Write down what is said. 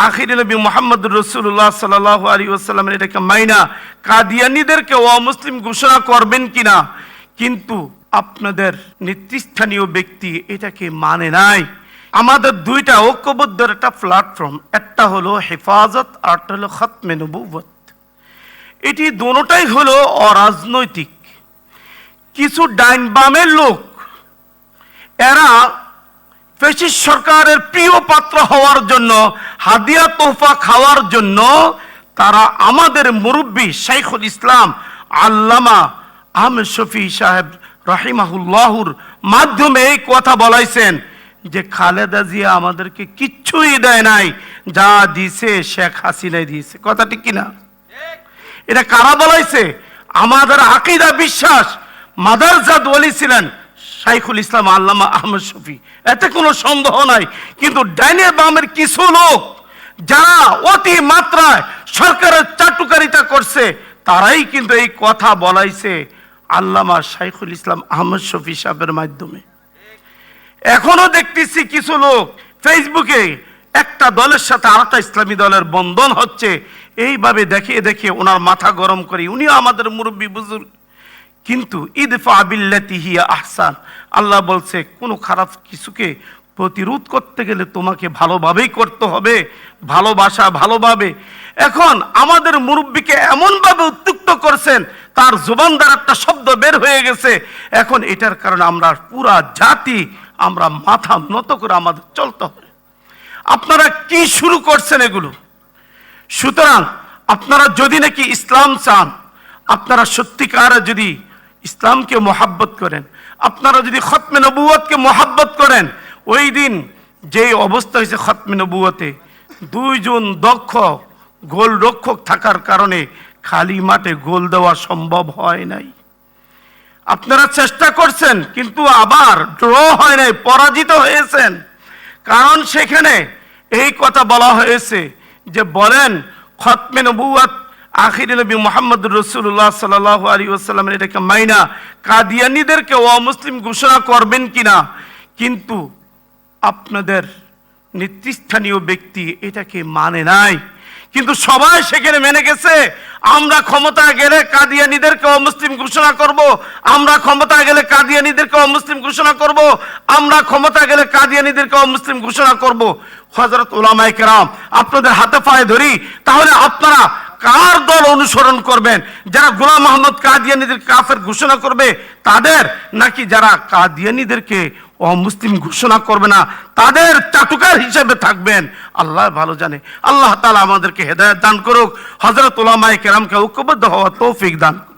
আখিরি নবী মুহাম্মদুর রাসূলুল্লাহ সাল্লাল্লাহু আলাইহি ওয়াসাল্লামের এটাকে মাইনা কাদিয়ানীদেরকে অমুসলিম ঘোষণা করবেন কিনা, কিন্তু আপনাদের নেতৃস্থানীয় ব্যক্তি এটাকে মানে নাই। আমাদের দুইটা ঐক্যবদ্ধ একটা প্ল্যাটফর্ম, একটা হলো হেফাজত আর একটা হলো খতমে নবুওয়াত। এটি দুটোটাই হলো অরাজনৈতিক। কিছু ডাইন বামের লোক, এরা ফ্যাসিস্ট সরকারের প্রিয় পাত্র হওয়ার জন্য, হাদিয়া তোহফা খাওয়ার জন্য তারা আমাদের মুরব্বী শাইখুল ইসলাম আল্লামা আহমেদ শফি সাহেব রাহিমাহুল্লাহুর মাধ্যমে এই কথা বলাইছেন যে খালেদা জিয়া আমাদেরকে কিচ্ছুই দেয় নাই, যা দিছে শেখ হাসিনাই দিয়েছে। কথা ঠিক কিনা? এটা কারা বলাইছে? আমাদের আকীদা বিশ্বাস মাদারজাত ওলি ছিলেন শাইখুল ইসলাম আল্লামা আহমেদ শফি, এতে কোনো সন্দেহ নাই। কিন্তু ডাইনে বামের কিছু লোক যারা অতি মাত্রায় সরকারের চাটুকারিতা করছে, তারাই কিন্তু এই কথা বলাইছে আল্লামা শাইখুল ইসলাম আহমেদ শফি সাহেবের মাধ্যমে। এখনো দেখতেছি কিছু লোক ফেসবুকে একটা দলের সাথে আরেকটা ইসলামী দলের বন্ধন হচ্ছে, এইভাবে দেখিয়ে দেখিয়ে ওনার মাথা গরম করি। উনিও আমাদের মুরব্বী বুজুর্গ, কিন্তু ইদফা বিল্লাতি হিয়া আহসান, আল্লাহ বলছে কোনো খারাপ কিছুকে প্রতিরোধ করতে গেলে তোমাকে ভালোভাবেই করতে হবে, ভালোবাসা ভালোভাবে। এখন আমাদের মুরব্বীকে এমনভাবে উত্ত্যক্ত করছেন, তার জবান দ্বারা একটা শব্দ বের হয়ে গেছে। এখন এটার কারণে আমরা পুরা জাতি আমরা মাথা নত করে আমাদের চলতে হবে। আপনারা কি শুরু করছেন এগুলো? সুতরাং আপনারা যদি নাকি ইসলাম চান, আপনারা সত্যিকার যদি ইসলামকে মহাব্বত করেন, আপনারা যদি খতমে নবুয়তকে মহাব্বত করেন, ওই দিন যে অবস্থা হয়েছে খতমে নবুয়তে, দুইজন দক্ষ গোলরক্ষক থাকার কারণে খালি মাঠে গোল দেওয়া সম্ভব হয় নাই। আপনারা চেষ্টা করছেন কিন্তু আবার ড্র হয় নাই, পরাজিত হয়েছেন। কারণ সেখানে এই কথা বলা হয়েছে যে বলেন খতমে নবুওয়াত আখিরি নবী মুহাম্মদুর রাসূলুল্লাহ সাল্লাল্লাহু আলাইহি ওয়াসাল্লামের এটাকে মাইনা কাদিয়ানীদেরকে অমুসলিম ঘোষণা করবেন কিনা, কিন্তু আপনাদের নেতৃস্থানীয় ব্যক্তি এটাকে মানে নাই। কিন্তু সবাই সেখানে মেনে গেছে, আমরা ক্ষমতায় গেলে কাদিয়ানীদেরকে অমুসলিম ঘোষণা করব, আমরা ক্ষমতায় গেলে কাদিয়ানীদেরকে অমুসলিম ঘোষণা করব, আমরা ক্ষমতায় গেলে কাদিয়ানীদেরকে অমুসলিম ঘোষণা করব। হযরত উলামায়ে কেরাম, আপনাদের হাতে পায়ে ধরি, তাহলে আপনারা কার দল অনুসরণ করবেন? যারা গোলাম মোহাম্মদ কাদিয়ানীদের কাফের ঘোষণা করবে তাদের, নাকি যারা কাদিয়ানীদেরকে অমুসলিম ঘোষণা করবে না তাদের চাটুকার হিসেবে থাকবেন? আল্লাহ ভালো জানে। আল্লাহ তাআলা আমাদেরকে হেদায়েত দান করুক, হযরত উলামায়ে কেরামকে ঐক্যবদ্ধ হওয়ার তৌফিক দান করুক।